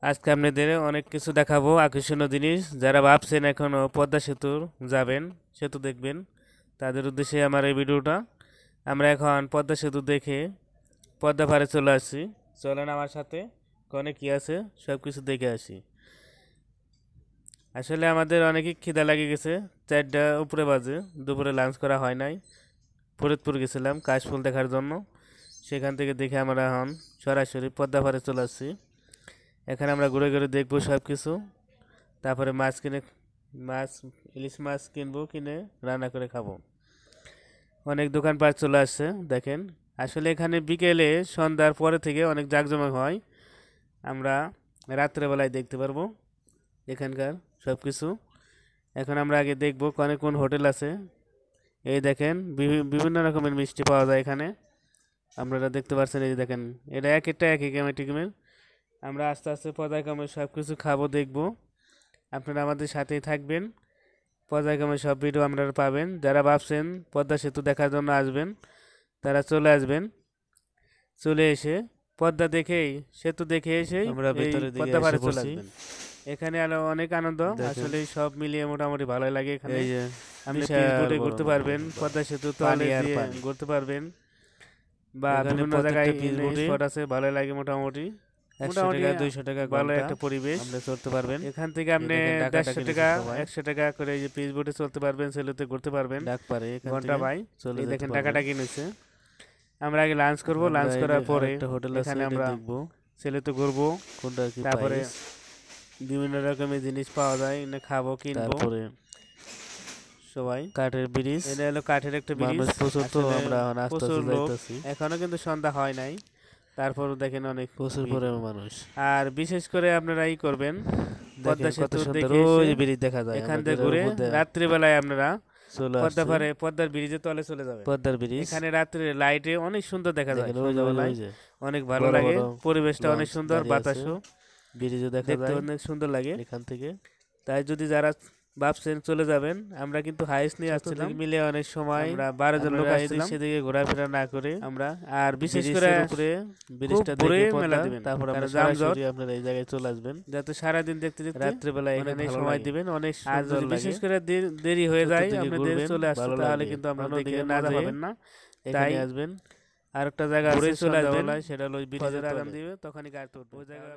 আজকে আপনাদের অনেক কিছু দেখাবো, আকর্ষণীয় জিনিস। যারা ভাবছেন এখনও পদ্মা সেতু যাবেন, সেতু দেখবেন, তাদের উদ্দেশ্যে আমার এই ভিডিওটা। আমরা এখন পদ্মা সেতু দেখে পদ্মা পাড়ে চলে আসছি। চলেন আমার সাথে, কোনে কি আছে সব কিছু দেখে আসি। আসলে আমাদের অনেকই খিদা লেগে গেছে, 4টা উপরে বাজে, দুপুরে লাঞ্চ করা হয় নাই। ফরিদপুর গেছিলাম কাশফুল দেখার জন্য, সেখান থেকে দেখে আমরা এখন সরাসরি পদ্মা পাড়ে চলে আসছি। এখানে আমরা ঘুরে ঘুরে দেখবো সব কিছু, তারপরে মাছ ইলিশ মাছ কিনবো, কিনে রান্না করে খাবো। অনেক দোকানপাট চলে আসছে দেখেন। আসলে এখানে বিকেলে সন্ধ্যার পরে থেকে অনেক জাঁকজমক হয়, আমরা রাত্রেবেলায় দেখতে পারবো এখানকার সব কিছু। এখন আমরা আগে দেখবো কোন কোন হোটেল আছে। এই দেখেন বিভিন্ন রকমের মিষ্টি পাওয়া যায় এখানে, আপনারা দেখতে পাচ্ছেন। এই যে দেখেন, এটা এক একটা এক এক টিকিমের। আমরা আস্তে আস্তে পর্যায়ক্রমে সব কিছু খাবো, দেখবো। আপনারা আমাদের সাথেই থাকবেন, পর্যায়ক্রমে সব ভিডিও আপনারা পাবেন। যারা ভাবছেন পদ্মা সেতু দেখার জন্য আসবেন, তারা চলে আসবেন। চলে এসে পদ্মা দেখেই, সেতু দেখে এসেই আমরা ভিতরে দিকে পদ্মা পাড়ে এসে চলে পড়ছি। আসবেন। এখানে আরো অনেক আনন্দ, দেখেন। আসলে সব মিলিয়ে মোটামুটি ভালোই লাগে এখানে। এই যে আপনি বিশাল পিচ বোটে বড় ঘুরতে নদী, পারবেন, পদ্মা সেতু তলে পানি আর দিয়ে পানি। ঘুরতে পারবেন, বা এখানে বিভিন্ন প্রত্যেকটা জায়গায় পিচ বোটে স্পট আছে, ভালো লাগে মোটামুটি। 100 টাকা 200 টাকা ভালো ঘন্টা একটা পরিবেশ। আপনি চলতে পারবেন। এখান থেকে আপনি দেখেন ডাকাটা 150 কিনেছে টাকা সবাই, 100 টাকা করে এই যে পিচ বোটে চলতে পারবেন, সেলুতে ঘুরতে পারবেন ডাক পারে এখান ঘন্টা থেকে বাই। চলে এই যেতে দেখেন পারবেন। টাকাটা কিনেছে। আমরা আগে লাঞ্চ করব, আমরা লাঞ্চ এই করার যে পরে আরেকটা হোটেল আছে, এখানে এটা আমরা দেখবো সেলুতে ঘুরবো। কোনটা কি তারপরে প্রাইস। বিভিন্ন রকমের জিনিস পাওয়া যায়, এনে খাবো, কিনবো তারপরে সবাই। কাঠের ব্রিজ, এটা হলো কাঠের একটা ব্রিজ। মানুষ প্রচুর, তো আসলে আমরা এখন আস্তে প্রচুর আস্তে লোক, যাইতেছি। এখনো কিন্তু সন্ধ্যা হয় নাই, তারপরও দেখেন অনেক প্রচুর ভিড়। পরিমাণ মানুষ। আর বিশেষ করে আপনারা করবেন, পদ্মা দেখেন কত সেতু সুন্দর দেখে ওই এসে ব্রিজ দেখা যায়, এখান আমরা থেকে ঘুরে ঘুরে উপর দিয়ে রাত্রিবেলায় আপনারা চলে আসছে। পদ্মার ব্রিজের তলে চলে যাবেন। পদ্মার ব্রিজ এখানে রাত্রে লাইটে অনেক সুন্দর দেখা যায়, দেখেন, ওই যে সন্ধ্যাবেলায় ওই যে অনেক ভালো বড় লাগে। বড় পরিবেশটা অনেক লঞ্চ সুন্দর, দাঁড়িয়ে আছে, বাতাসও ব্রিজও দেখা দেখতে যায় অনেক সুন্দর লাগে। এখান থেকে। তাই যদি যারা ভাবছেন চলে যাবেন, আমরা কিন্তু হাইস নিয়ে আসছিলাম, মিলে অনেক সময় আমরা 12 জন লোক আসছিলাম। সেদিকে ঘোরাফেরা না করে আমরা, আর বিশেষ করে উপরে খুব ব্রিজটা ভোরে দেখে মেলা পদ্মা, দিবেন, তারপর কারণ আমরা যানজট, সরাসরি আপনারা এই জায়গায় চলে আসবেন। যাতে সারাদিন দেখতে দেখতে রাত্রেবেলা অনেক এখানে ভালো সময় লাগে। দিবেন, অনেক আর সুন্দর যদি লাগে। বিশেষ করে দেরি হয়ে যায়, চতুর্দিকে আপনাদের ঘুরবেন, চলে আসতে, ভালো তাহলে লাগবে। কিন্তু আপনারা অন্যদিকে দেখে না মজা যেয়ে পাবেন না। এখানে তাই আসবেন, আরেকটা জায়গা ঘুরে আছে, চলে আসবেন। সন্ধ্যাবেলায়, সেটা হলো ব্রিজের ফজর আজান তলে। দিবে, তখনই গাড়ি তুলবো ওই জায়গায়।